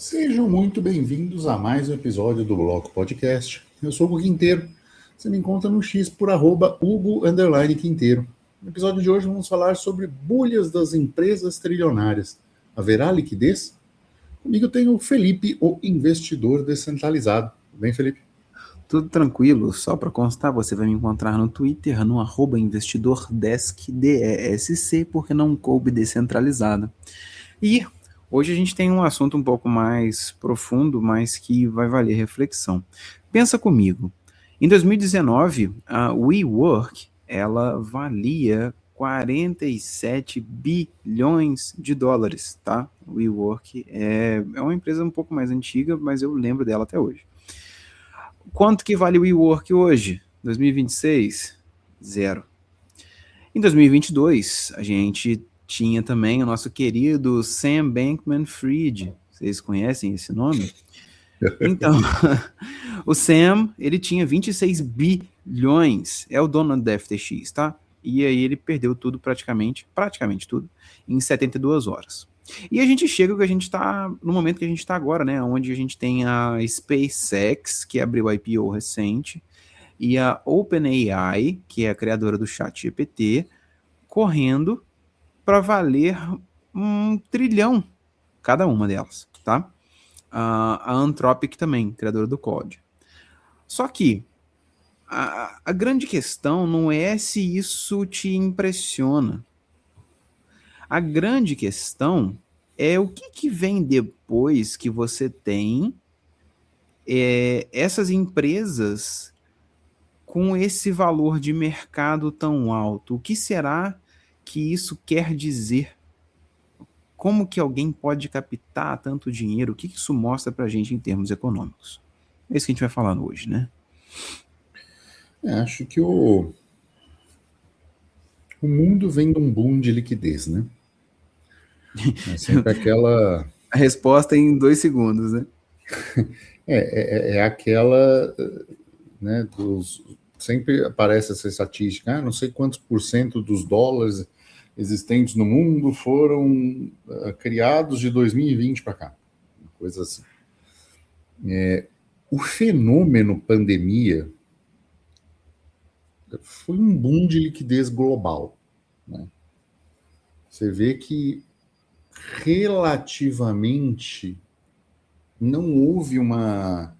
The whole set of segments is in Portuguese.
Sejam muito bem-vindos a mais um episódio do Bloco Podcast. Eu sou o Hugo Quinteiro. Você me encontra no X por @Hugo_Quinteiro. No episódio de hoje vamos falar sobre bolhas das empresas trilionárias. Haverá liquidez? Comigo tem o Felipe, o investidor descentralizado. Bem, Felipe? Tudo tranquilo, só para constar, você vai me encontrar no Twitter, no @investidordesk, DESC, porque não coube descentralizado. E hoje a gente tem um assunto um pouco mais profundo, mas que vai valer reflexão. Pensa comigo, em 2019, a WeWork, ela valia 47 bilhões de dólares, tá? WeWork é uma empresa um pouco mais antiga, mas eu lembro dela até hoje. Quanto que vale o WeWork hoje? 2026? Zero. Em 2022, a gente tinha também o nosso querido Sam Bankman-Fried. Vocês conhecem esse nome? Então, o Sam, ele tinha 26 bilhões. É o dono da FTX, tá? E aí ele perdeu tudo praticamente tudo, em 72 horas. E a gente chega que a gente está no momento que a gente está agora, né? Onde a gente tem a SpaceX, que abriu a IPO recente, e a OpenAI, que é a criadora do ChatGPT, correndo para valer 1 trilhão cada uma delas, tá? A Anthropic também, criadora do Claude. Só que a grande questão não é se isso te impressiona. A grande questão é o que vem depois que você tem essas empresas com esse valor de mercado tão alto. O que será que isso quer dizer? Como que alguém pode captar tanto dinheiro? O que isso mostra para a gente em termos econômicos? É isso que a gente vai falar hoje, né? Acho que o mundo vem de um boom de liquidez, né? É sempre aquela... A resposta é em 2 segundos, né? É aquela, né, sempre aparece essa estatística, não sei quantos por cento dos dólares existentes no mundo foram criados de 2020 para cá, coisa assim. O fenômeno pandemia foi um boom de liquidez global, né? Você vê que relativamente não houve uma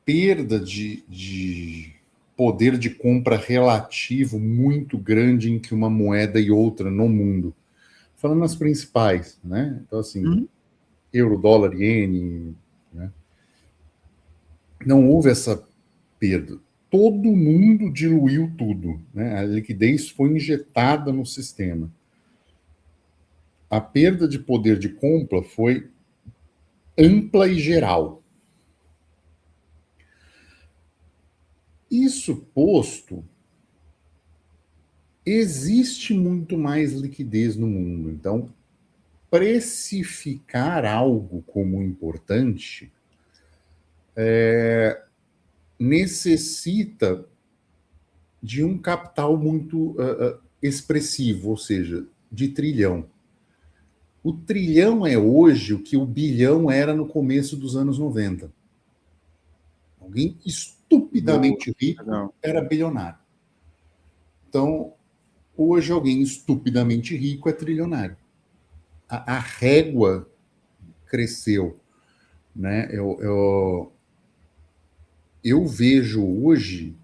perda de poder de compra relativo muito grande entre uma moeda e outra no mundo. Falando nas principais, né? Então, assim, euro, dólar, iene, né? Não houve essa perda. Todo mundo diluiu tudo, né? A liquidez foi injetada no sistema. A perda de poder de compra foi ampla e geral. Isso posto, existe muito mais liquidez no mundo. Então, precificar algo como importante necessita de um capital muito expressivo, ou seja, de trilhão. O trilhão é hoje o que o bilhão era no começo dos anos 90. Alguém estupidamente rico era bilionário. Então, hoje alguém estupidamente rico é trilionário. A régua cresceu, né? Eu vejo hoje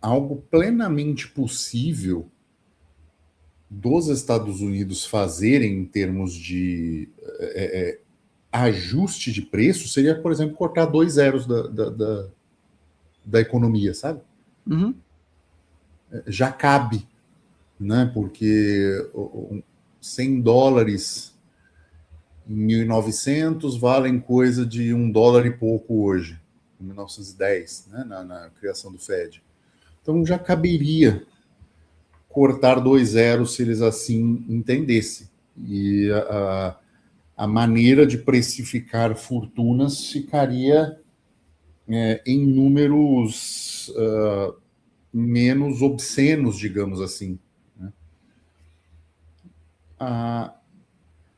algo plenamente possível dos Estados Unidos fazerem em termos de ajuste de preço, seria, por exemplo, cortar 2 zeros da economia, sabe? Uhum. Já cabe, né? Porque $100 em 1900 valem coisa de $1 e pouco hoje, em 1910, né? Na criação do Fed. Então já caberia cortar 2 zeros se eles assim entendessem. E a maneira de precificar fortunas ficaria em números menos obscenos, digamos assim, né?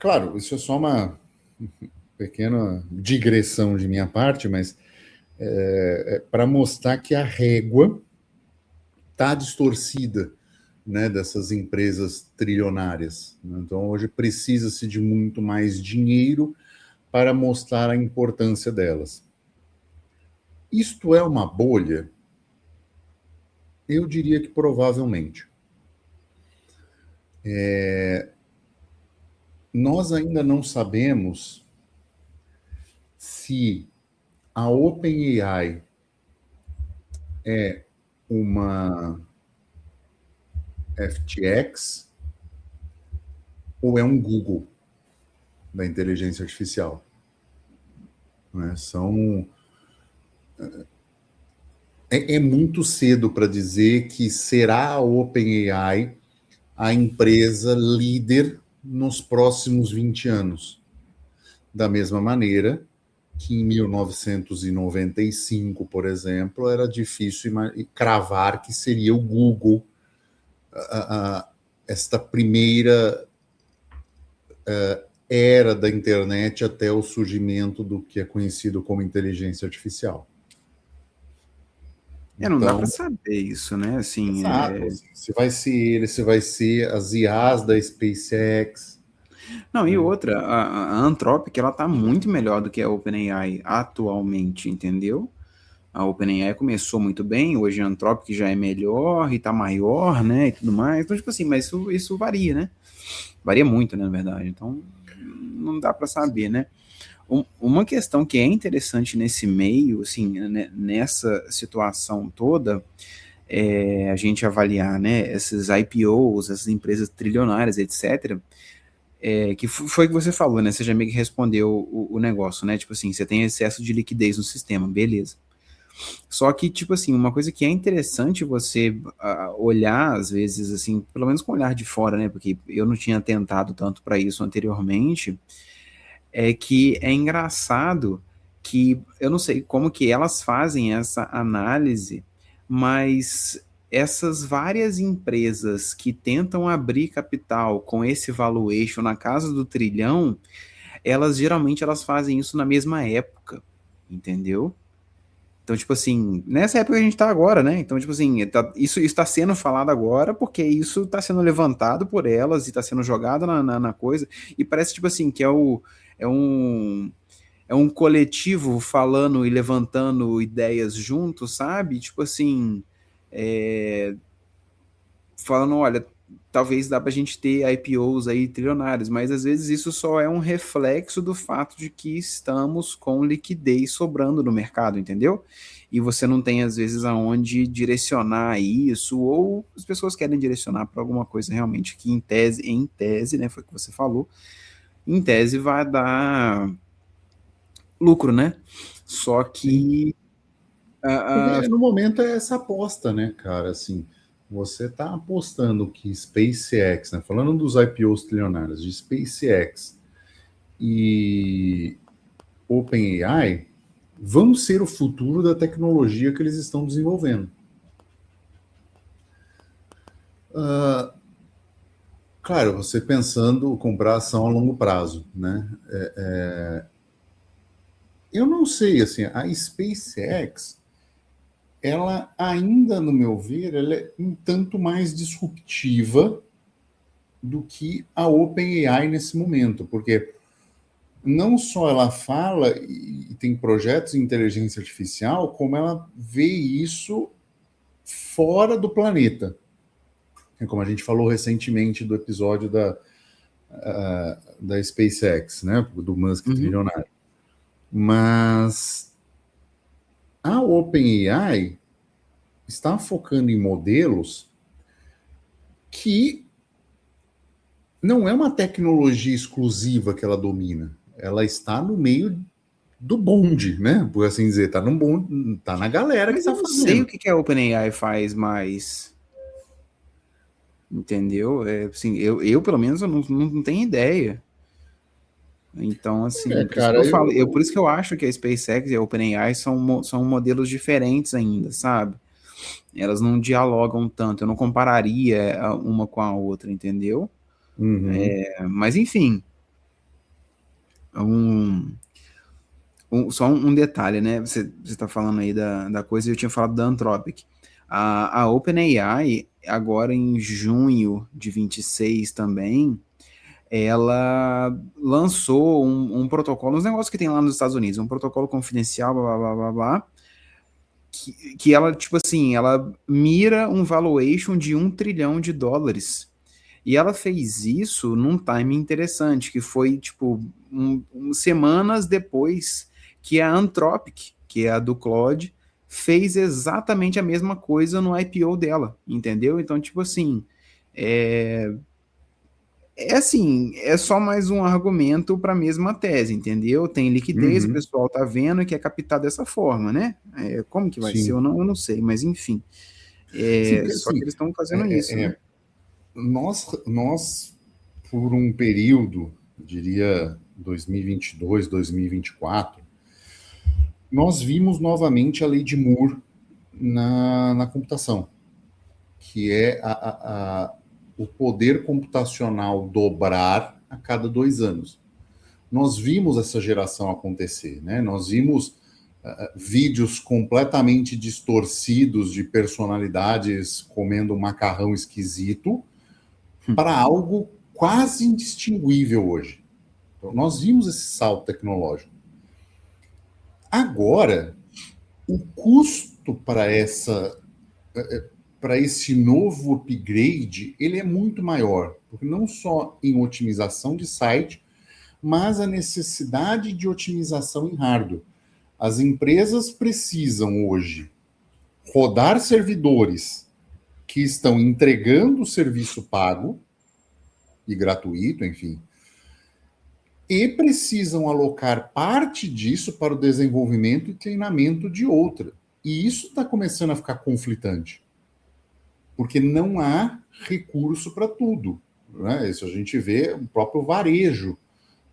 claro, isso é só uma pequena digressão de minha parte, mas para mostrar que a régua está distorcida, né, dessas empresas trilionárias. Então, hoje precisa-se de muito mais dinheiro para mostrar a importância delas. Isto é uma bolha? Eu diria que provavelmente. Nós ainda não sabemos se a OpenAI é uma FTX ou é um Google da inteligência artificial. Né? É muito cedo para dizer que será a OpenAI a empresa líder nos próximos 20 anos. Da mesma maneira que em 1995, por exemplo, era difícil cravar que seria o Google esta primeira era da internet até o surgimento do que é conhecido como inteligência artificial. Não dá para saber isso, né? Assim, exato. Se vai ser ele, se vai ser as IAs da SpaceX. Não, e outra, a Anthropic, ela tá muito melhor do que a OpenAI atualmente, entendeu? A OpenAI começou muito bem, hoje a Anthropic já é melhor e tá maior, né, e tudo mais. Então, tipo assim, mas isso varia, né? Varia muito, né, na verdade. Então, não dá para saber, né? Uma questão que é interessante nesse meio, assim, né, nessa situação toda, é a gente avaliar, né, esses IPOs, essas empresas trilionárias, etc., que foi o que você falou, né? Você já meio que respondeu o negócio, né? Tipo assim, você tem excesso de liquidez no sistema, beleza. Só que, tipo assim, uma coisa que é interessante você olhar, às vezes, assim, pelo menos com o olhar de fora, né? Porque eu não tinha tentado tanto para isso anteriormente, é que é engraçado que eu não sei como que elas fazem essa análise, mas essas várias empresas que tentam abrir capital com esse valuation na casa do trilhão, elas fazem isso na mesma época, entendeu? Então, tipo assim, nessa época que a gente tá agora, né? Então, tipo assim, isso está sendo falado agora porque isso está sendo levantado por elas e está sendo jogado na coisa. E parece, tipo assim, que é um, é um coletivo falando e levantando ideias juntos, sabe? Tipo assim, falando, olha, talvez dá pra gente ter IPOs aí trilionários, mas às vezes isso só é um reflexo do fato de que estamos com liquidez sobrando no mercado, entendeu? E você não tem às vezes aonde direcionar isso, ou as pessoas querem direcionar para alguma coisa realmente que em tese, né, foi o que você falou, em tese vai dar lucro, né? Só que No momento é essa aposta, né, cara? Assim, você está apostando que SpaceX, né, falando dos IPOs trilionários, de SpaceX e OpenAI vão ser o futuro da tecnologia que eles estão desenvolvendo. Claro, você pensando comprar ação a longo prazo, né? Eu não sei, assim, a SpaceX, ela ainda, no meu ver, ela é um tanto mais disruptiva do que a OpenAI nesse momento, porque não só ela fala e tem projetos de inteligência artificial, como ela vê isso fora do planeta. Como a gente falou recentemente do episódio da SpaceX, né, do Musk trilionário. Mas a OpenAI está focando em modelos que não é uma tecnologia exclusiva que ela domina. Ela está no meio do bonde, né? Por assim dizer, está no bonde, tá na galera que está fazendo. Mas eu não sei o que a OpenAI faz mais, entendeu? Assim, eu pelo menos eu não tenho ideia. Então, assim, por, cara, isso que eu falo, por isso que eu acho que a SpaceX e a OpenAI são modelos diferentes ainda, sabe? Elas não dialogam tanto, eu não compararia uma com a outra, entendeu? Uhum. Mas enfim, Só um detalhe, né? Você está falando aí da coisa, eu tinha falado da Anthropic. A OpenAI, agora em junho de 26 também, ela lançou um protocolo, uns negócios que tem lá nos Estados Unidos, um protocolo confidencial, blá, blá, blá, blá, blá, que ela, tipo assim, ela mira um valuation de US$ 1 trilhão. E ela fez isso num time interessante, que foi, tipo, semanas depois que a Anthropic, que é a do Claude, fez exatamente a mesma coisa no IPO dela, entendeu? Então, tipo assim, é, é só mais um argumento para a mesma tese, entendeu? Tem liquidez, o Uhum, pessoal tá vendo e quer captar dessa forma, né? Como que vai ser ou sim. não, eu não sei, mas enfim. Sim, porque Só que assim, eles estão fazendo isso, né? nós, por um período, eu diria 2022, 2024, nós vimos novamente a lei de Moore na computação, que é o poder computacional dobrar a cada 2 anos. Nós vimos essa geração acontecer, né? Nós vimos vídeos completamente distorcidos de personalidades comendo um macarrão esquisito para algo quase indistinguível hoje. Então, nós vimos esse salto tecnológico. Agora, o custo para esse novo upgrade, ele é muito maior, porque não só em otimização de site, mas a necessidade de otimização em hardware. As empresas precisam hoje rodar servidores que estão entregando o serviço pago e gratuito, enfim, e precisam alocar parte disso para o desenvolvimento e treinamento de outra. E isso está começando a ficar conflitante, porque não há recurso para tudo. Né? Isso a gente vê o próprio varejo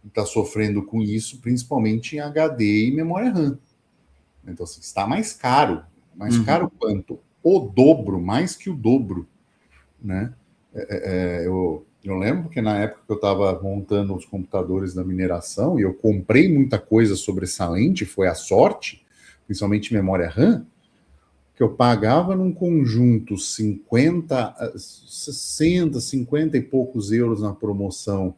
está sofrendo com isso, principalmente em HD e memória RAM. Então, assim, está mais caro. Mais Uhum. caro quanto? O dobro, mais que o dobro. Né? Eu lembro que na época que eu estava montando os computadores da mineração, e eu comprei muita coisa sobressalente, foi a sorte, principalmente memória RAM, que eu pagava num conjunto 60, 50 e poucos euros na promoção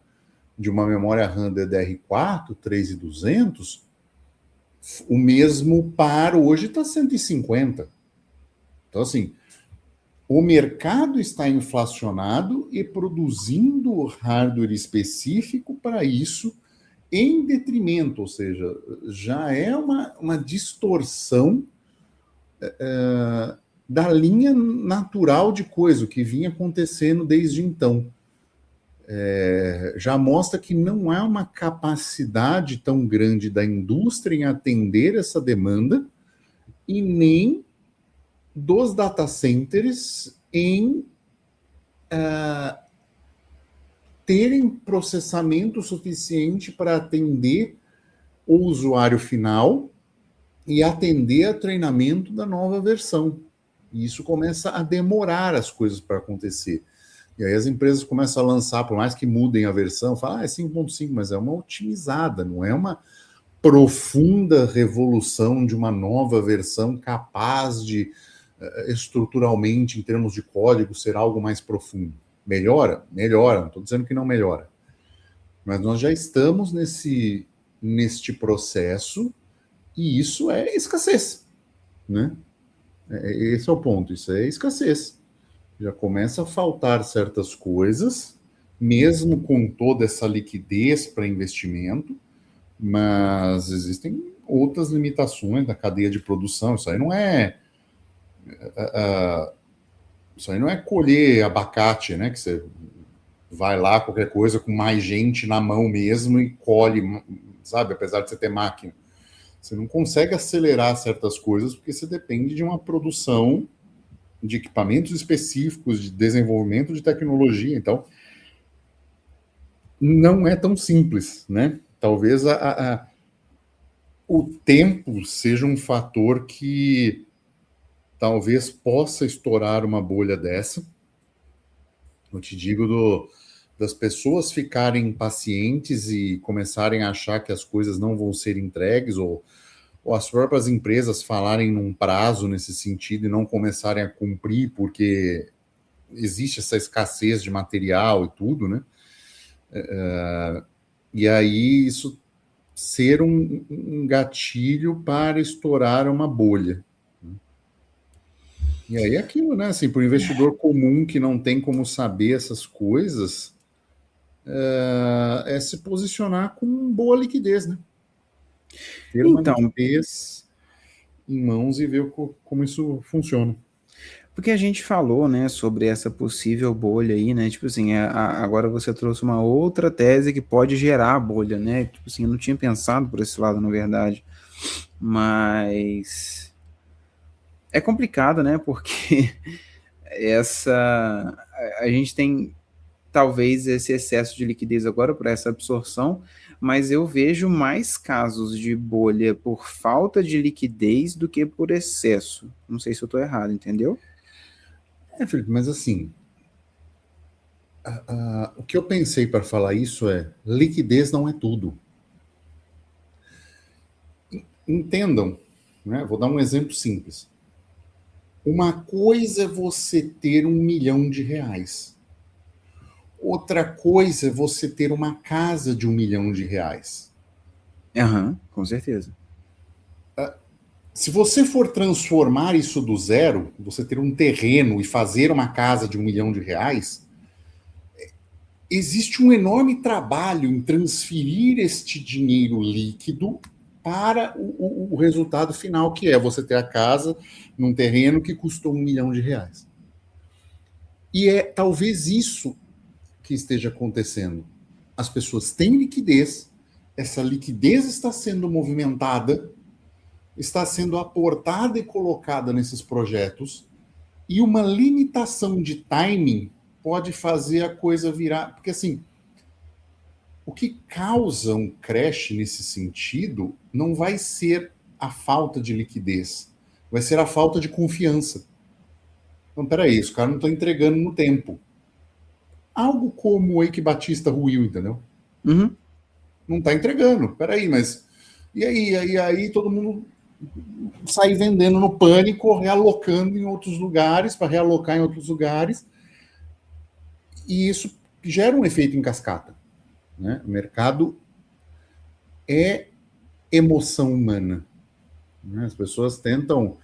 de uma memória RAM DDR4, 3.200, o mesmo par hoje está 150. Então, assim, o mercado está inflacionado e produzindo hardware específico para isso, em detrimento, ou seja, já é uma distorção da linha natural de coisa, o que vinha acontecendo desde então. Já mostra que não há uma capacidade tão grande da indústria em atender essa demanda e nem dos data centers em terem processamento suficiente para atender o usuário final e atender a treinamento da nova versão. E isso começa a demorar as coisas para acontecer. E aí as empresas começam a lançar, por mais que mudem a versão, falam, é 5.5, mas é uma otimizada, não é uma profunda revolução de uma nova versão capaz de, estruturalmente, em termos de código, ser algo mais profundo. Melhora? Melhora, não estou dizendo que não melhora. Mas nós já estamos neste processo e isso é escassez, né? Esse é o ponto, isso é escassez. Já começa a faltar certas coisas, mesmo com toda essa liquidez para investimento, mas existem outras limitações da cadeia de produção. Isso aí não é colher abacate, né? Que você vai lá, qualquer coisa, com mais gente na mão mesmo e colhe, sabe? Apesar de você ter máquina. Você não consegue acelerar certas coisas porque você depende de uma produção de equipamentos específicos, de desenvolvimento de tecnologia. Então, não é tão simples, né? Talvez o tempo seja um fator que talvez possa estourar uma bolha dessa. Eu te digo das pessoas ficarem impacientes e começarem a achar que as coisas não vão ser entregues, ou as próprias empresas falarem num prazo nesse sentido e não começarem a cumprir porque existe essa escassez de material e tudo, né? E aí isso ser um gatilho para estourar uma bolha. E aí é aquilo, né? Assim, para o investidor comum que não tem como saber essas coisas, é se posicionar com boa liquidez, né? Ter uma Então, liquidez em mãos e ver como isso funciona. porque a gente falou, né, sobre essa possível bolha aí, né? Tipo assim, agora você trouxe uma outra tese que pode gerar a bolha, né? Tipo assim, eu não tinha pensado por esse lado, na verdade. Mas é complicado, né? Porque a gente tem talvez esse excesso de liquidez agora por essa absorção, mas eu vejo mais casos de bolha por falta de liquidez do que por excesso. Não sei se eu estou errado, entendeu? Felipe, mas assim, o que eu pensei para falar isso é: liquidez não é tudo. Entendam, né? Vou dar um exemplo simples. Uma coisa é você ter R$ 1 milhão. Outra coisa é você ter uma casa de R$ 1 milhão. Aham, com certeza. Se você for transformar isso do zero, você ter um terreno e fazer uma casa de R$ 1 milhão, existe um enorme trabalho em transferir este dinheiro líquido para o resultado final, que é você ter a casa num terreno que custou R$ 1 milhão. E é talvez isso que esteja acontecendo. As pessoas têm liquidez, essa liquidez está sendo movimentada, está sendo aportada e colocada nesses projetos, e uma limitação de timing pode fazer a coisa virar. Porque, assim, o que causa um crash nesse sentido não vai ser a falta de liquidez, vai ser a falta de confiança. Então, peraí, os caras não estão entregando no tempo. Algo como o Eike Batista ruiu, entendeu? Uhum. Não está entregando. Peraí, mas. E aí todo mundo sai vendendo no pânico, realocando em outros lugares, para realocar em outros lugares. E isso gera um efeito em cascata. Né? O mercado é emoção humana. Né? As pessoas tentam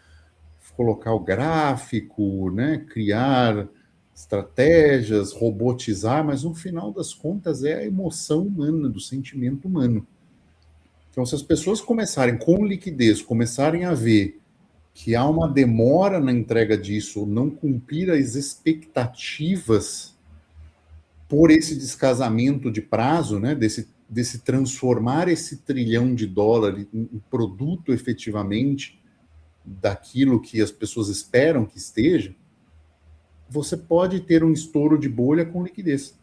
colocar o gráfico, né? Criar estratégias, robotizar, mas no final das contas é a emoção humana, do sentimento humano. Então, se as pessoas começarem com liquidez, começarem a ver que há uma demora na entrega disso, ou não cumprir as expectativas por esse descasamento de prazo, né, desse transformar esse $1 trilhão em produto efetivamente daquilo que as pessoas esperam que esteja, você pode ter um estouro de bolha com liquidez.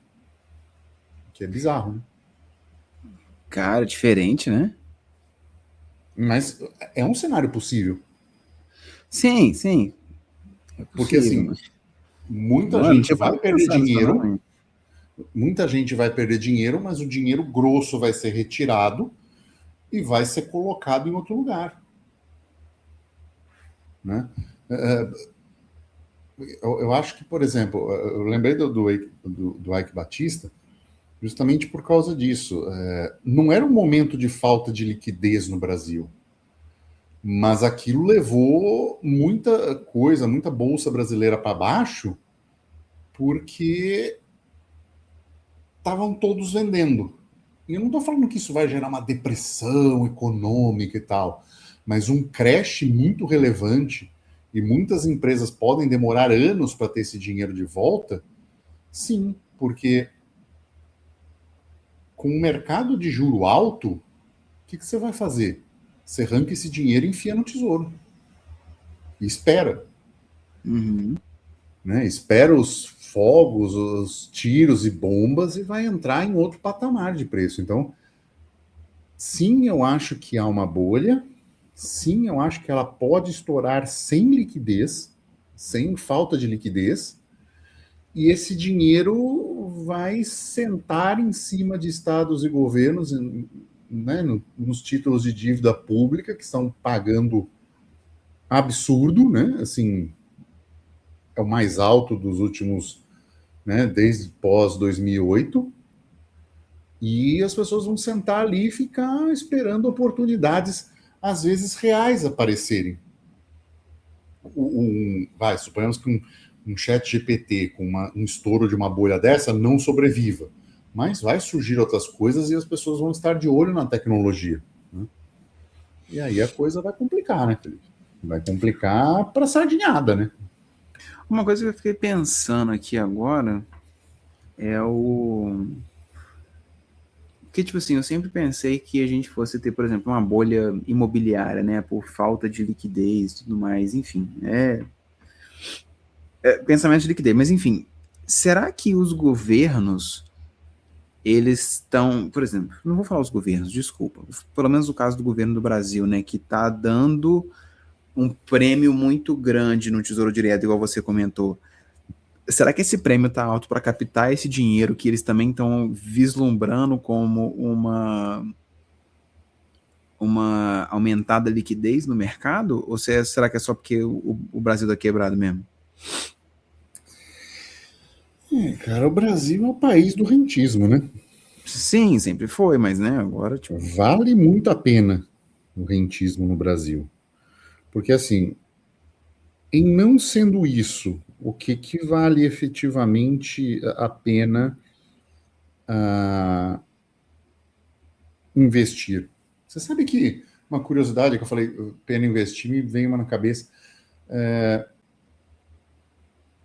Que é bizarro, né? Cara, diferente, né? Mas é um cenário possível. Sim, sim. É Porque, possível, assim, mas... muita Não, eu não gente tinha vai parado pra perder pensar nisso dinheiro, não, hein? muita gente vai perder dinheiro, mas o dinheiro grosso vai ser retirado e vai ser colocado em outro lugar. Né? Eu acho que, por exemplo, eu lembrei do Ike Batista justamente por causa disso. Não era um momento de falta de liquidez no Brasil, mas aquilo levou muita coisa, muita bolsa brasileira para baixo, porque estavam todos vendendo. E eu não estou falando que isso vai gerar uma depressão econômica e tal, mas um crash muito relevante, e muitas empresas podem demorar anos para ter esse dinheiro de volta, sim, porque com um mercado de juro alto, o que você vai fazer? Você arranca esse dinheiro e enfia no tesouro. E espera. Uhum. Né? Espera os fogos, os tiros e bombas e vai entrar em outro patamar de preço. Então, sim, eu acho que há uma bolha. Sim, eu acho que ela pode estourar sem liquidez, sem falta de liquidez. E esse dinheiro vai sentar em cima de estados e governos, né, nos títulos de dívida pública, que estão pagando absurdo, né? Assim, é o mais alto dos últimos, né, desde pós 2008, e as pessoas vão sentar ali e ficar esperando oportunidades, às vezes reais, aparecerem. Suponhamos que um chat GPT com um estouro de uma bolha dessa não sobreviva, mas vai surgir outras coisas e as pessoas vão estar de olho na tecnologia, né? E aí a coisa vai complicar, né, Felipe? Vai complicar para sardinhada, né? Uma coisa que eu fiquei pensando aqui agora é Porque, tipo assim, eu sempre pensei que a gente fosse ter, por exemplo, uma bolha imobiliária, né? Por falta de liquidez e tudo mais, enfim. Pensamento de liquidez. Mas, enfim, será que os governos, eles estão... Por exemplo, não vou falar os governos, desculpa. Pelo menos o caso do governo do Brasil, né? Que está dando um prêmio muito grande no Tesouro Direto, igual você comentou. Será que esse prêmio está alto para captar esse dinheiro que eles também estão vislumbrando como uma aumentada liquidez no mercado? Ou será que é só porque o Brasil está quebrado mesmo? Cara, o Brasil é o país do rentismo, né? Sim, sempre foi, mas né, agora tipo... Vale muito a pena o rentismo no Brasil. Porque, assim, em não sendo isso, o que vale efetivamente a pena investir? Você sabe que uma curiosidade que eu falei, pena investir, me vem uma na cabeça.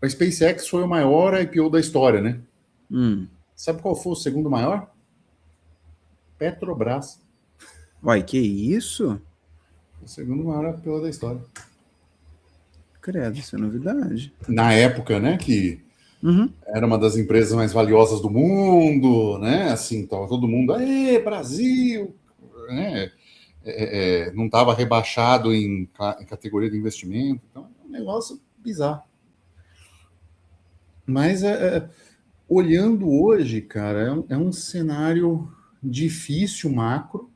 A SpaceX foi o maior IPO da história, né? Sabe qual foi o segundo maior? Petrobras. Uai, que isso? O segundo maior IPO da história. Credo, isso é novidade. Na época, né, que era uma das empresas mais valiosas do mundo, né? Assim, tava todo mundo, aê, Brasil, né? Não estava rebaixado em categoria de investimento, então é um negócio bizarro. Mas olhando hoje, cara, é um cenário difícil, macro.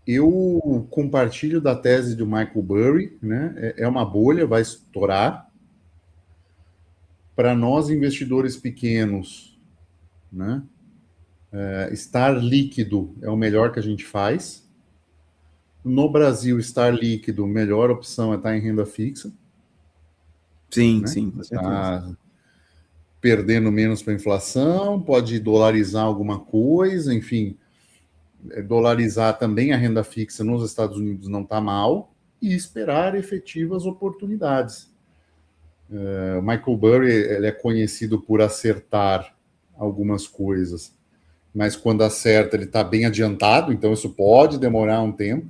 Eu compartilho da tese do Michael Burry, né? É uma bolha, vai estourar. Para nós, investidores pequenos, né? Estar líquido é o melhor que a gente faz. No Brasil, estar líquido, a melhor opção é estar em renda fixa. Sim, né? sim, com certeza. Tá perdendo menos para a inflação, pode dolarizar alguma coisa, enfim. Dolarizar também a renda fixa nos Estados Unidos não está mal, e esperar efetivas oportunidades. O Michael Burry ele é conhecido por acertar algumas coisas, mas quando acerta ele está bem adiantado, então isso pode demorar um tempo,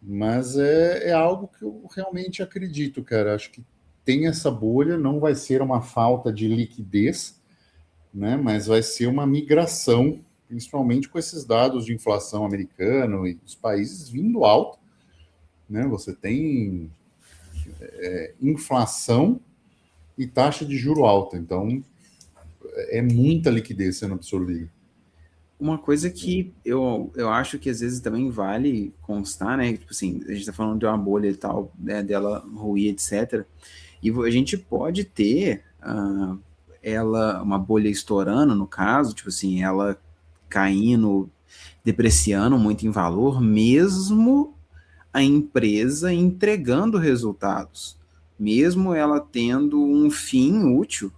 mas é algo que eu realmente acredito, cara. Acho que tem essa bolha, não vai ser uma falta de liquidez, né, mas vai ser uma migração, principalmente com esses dados de inflação americano e os países vindo alto, né? Você tem inflação e taxa de juro alta, então é muita liquidez sendo absorvida. Uma coisa que eu acho que às vezes também vale constar, né? Tipo assim, a gente tá falando de uma bolha e tal, né, dela ruir, etc. E a gente pode ter uma bolha estourando, no caso, tipo assim, ela caindo, depreciando muito em valor, mesmo a empresa entregando resultados, mesmo ela tendo um fim útil,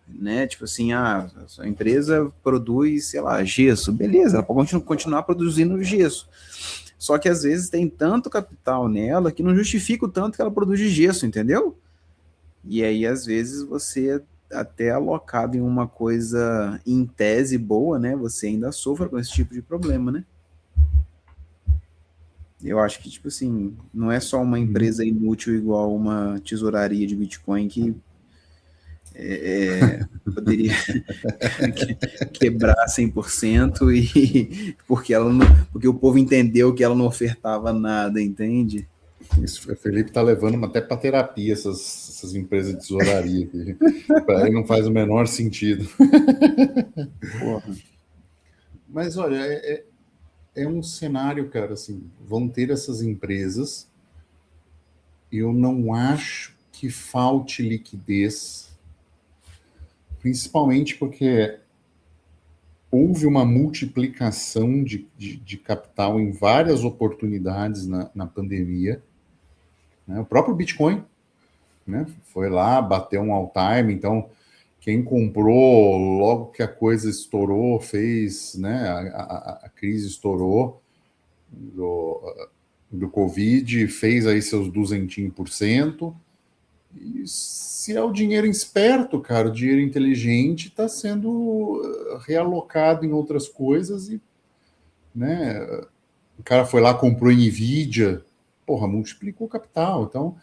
né? Tipo assim, a empresa produz, sei lá, gesso, beleza, ela pode continuar produzindo gesso. Só que às vezes tem tanto capital nela que não justifica o tanto que ela produz de gesso, entendeu? E aí, às vezes, você até alocado em uma coisa em tese boa, né? Você ainda sofre com esse tipo de problema, né? Eu acho que, tipo assim, não é só uma empresa inútil igual uma tesouraria de Bitcoin que poderia quebrar 100% porque o povo entendeu que ela não ofertava nada, entende? O Felipe está levando até para terapia essas empresas de tesouraria. Para ele não faz o menor sentido. Porra. Mas olha, é um cenário, cara, assim, vão ter essas empresas. Eu não acho que falte liquidez, principalmente porque houve uma multiplicação de capital em várias oportunidades na pandemia. Né? O próprio Bitcoin, né, foi lá, bateu um all-time, então quem comprou logo que a coisa estourou, fez, né, a crise estourou do Covid, fez aí seus 200%. E se é o dinheiro esperto, cara, o dinheiro inteligente está sendo realocado em outras coisas e, né, o cara foi lá, comprou Nvidia, porra, multiplicou o capital. Então,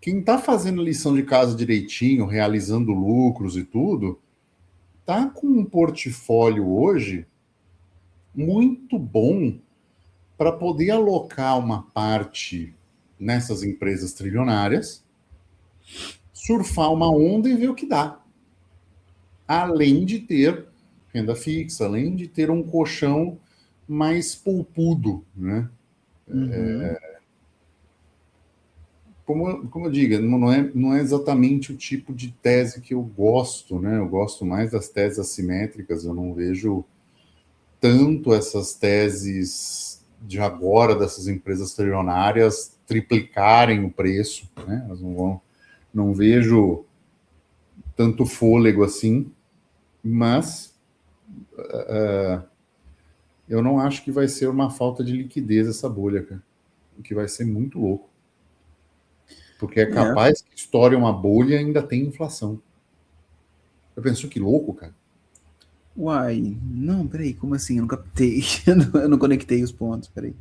quem está fazendo lição de casa direitinho, realizando lucros e tudo, tá com um portfólio hoje muito bom para poder alocar uma parte nessas empresas trilionárias, surfar uma onda e ver o que dá. Além de ter renda fixa, além de ter um colchão mais poupudo, né? Uhum. Como eu digo, não é exatamente o tipo de tese que eu gosto, né? Eu gosto mais das teses assimétricas, eu não vejo tanto essas teses de agora, dessas empresas trilionárias, triplicarem o preço, né? Elas não vão, não vejo tanto fôlego assim, mas eu não acho que vai ser uma falta de liquidez essa bolha, cara. O que vai ser muito louco. Porque é É. capaz que estoure uma bolha e ainda tem inflação. Eu penso que louco, cara. Uai, não, peraí, como assim? Eu não captei. Eu não conectei os pontos, peraí.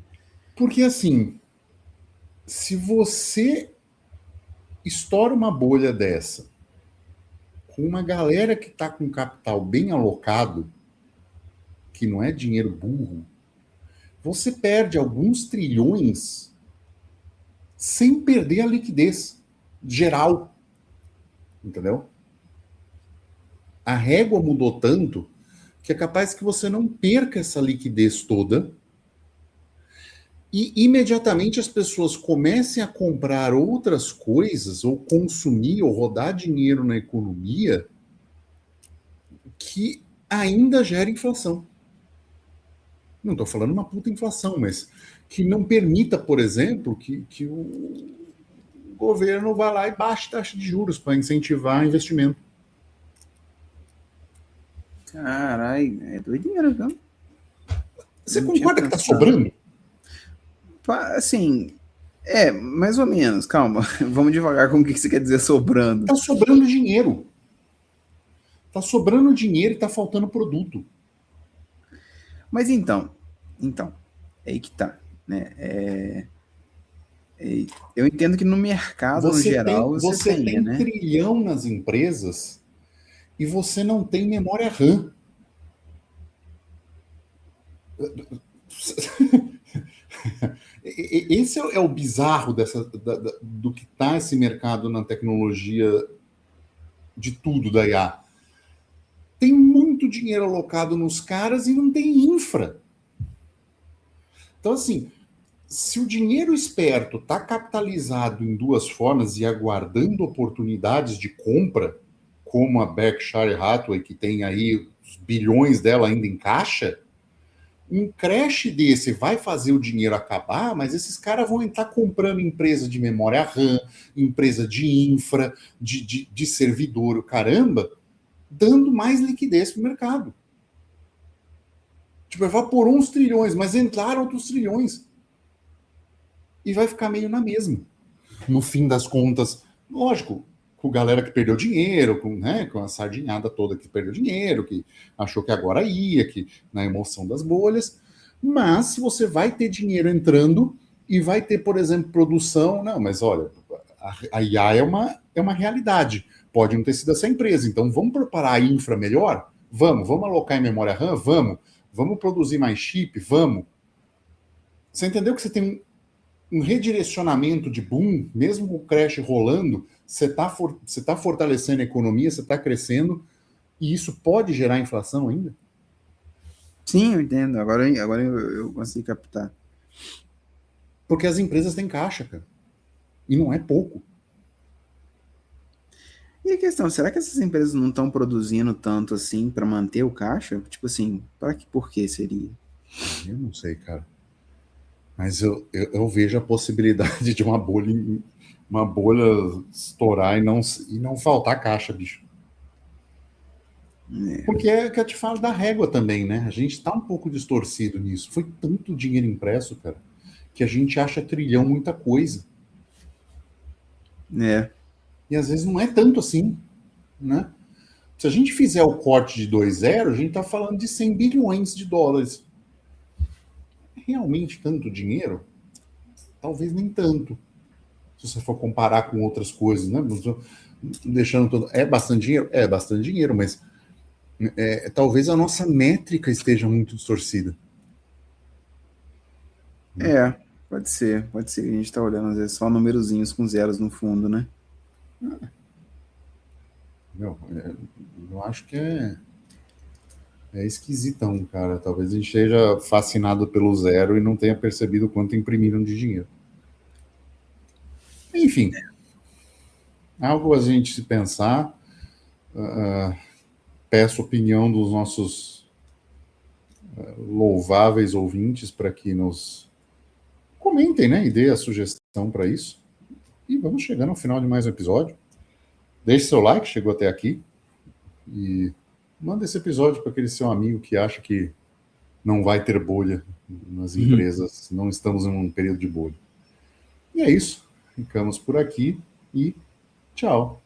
Porque assim, se você estoura uma bolha dessa, com uma galera que está com capital bem alocado, que não é dinheiro burro, você perde alguns trilhões sem perder a liquidez geral. Entendeu? A régua mudou tanto que é capaz que você não perca essa liquidez toda e imediatamente as pessoas comecem a comprar outras coisas ou consumir ou rodar dinheiro na economia que ainda gera inflação. Não estou falando uma puta inflação, mas que não permita, por exemplo, que o governo vá lá e baixe taxa de juros para incentivar investimento. Caralho, é doideira, viu? Você Não tinha concorda que está pensado. sobrando? Assim, mais ou menos, calma. Vamos devagar com o que você quer dizer sobrando. Está sobrando dinheiro. Está sobrando dinheiro e está faltando produto. Mas então, é aí que tá, né? Eu entendo que no mercado, no geral, você Você tenha, tem né? trilhão nas empresas e você não tem memória RAM. Esse é o bizarro do que está esse mercado na tecnologia de tudo da IA. Tem muito dinheiro alocado nos caras e não tem infra. Então, assim, se o dinheiro esperto está capitalizado em duas formas e aguardando oportunidades de compra, como a Berkshire Hathaway, que tem aí os bilhões dela ainda em caixa, um crash desse vai fazer o dinheiro acabar, mas esses caras vão estar comprando empresa de memória RAM, empresa de infra, de servidor, o caramba, dando mais liquidez para o mercado. Tipo, evaporou uns trilhões, mas entraram outros trilhões. E vai ficar meio na mesma. No fim das contas, lógico, com galera que perdeu dinheiro, com a sardinhada toda que perdeu dinheiro, que achou que agora ia, que na emoção das bolhas. Mas se você vai ter dinheiro entrando e vai ter, por exemplo, produção, não, mas olha, a IA é uma realidade. Pode não ter sido essa empresa, então vamos preparar a infra melhor? Vamos alocar em memória RAM? Vamos produzir mais chip? Vamos. Você entendeu que você tem um redirecionamento de boom, mesmo com o crash rolando, você tá fortalecendo a economia, você está crescendo, e isso pode gerar inflação ainda? Sim, eu entendo. Agora eu consigo captar. Porque as empresas têm caixa, cara. E não é pouco. E a questão, será que essas empresas não estão produzindo tanto assim para manter o caixa? Tipo assim, para que por que seria? Eu não sei, cara. Mas eu vejo a possibilidade de uma bolha estourar e não faltar caixa, bicho. É, Porque é que eu te falo da régua também, né? A gente está um pouco distorcido nisso. Foi tanto dinheiro impresso, cara, que a gente acha trilhão muita coisa. é, E às vezes não é tanto assim, né? Se a gente fizer o corte de 2 zero, a gente está falando de 100 bilhões de dólares. Realmente tanto dinheiro? Talvez nem tanto. Se você for comparar com outras coisas, né? Deixando todo. É bastante dinheiro? É bastante dinheiro, mas talvez a nossa métrica esteja muito distorcida. Né? é, pode ser. Pode ser que a gente tá olhando às vezes só numerozinhos com zeros no fundo, né? Meu, eu acho que é esquisitão, cara. Talvez a gente esteja fascinado pelo zero e não tenha percebido quanto imprimiram de dinheiro. Enfim, algo a gente se pensar. Peço opinião dos nossos louváveis ouvintes para que nos comentem, né? E dê a sugestão para isso. E vamos chegando ao final de mais um episódio. Deixe seu like, chegou até aqui. E manda esse episódio para aquele seu amigo que acha que não vai ter bolha nas empresas. Não estamos em um período de bolha. E é isso. Ficamos por aqui e tchau.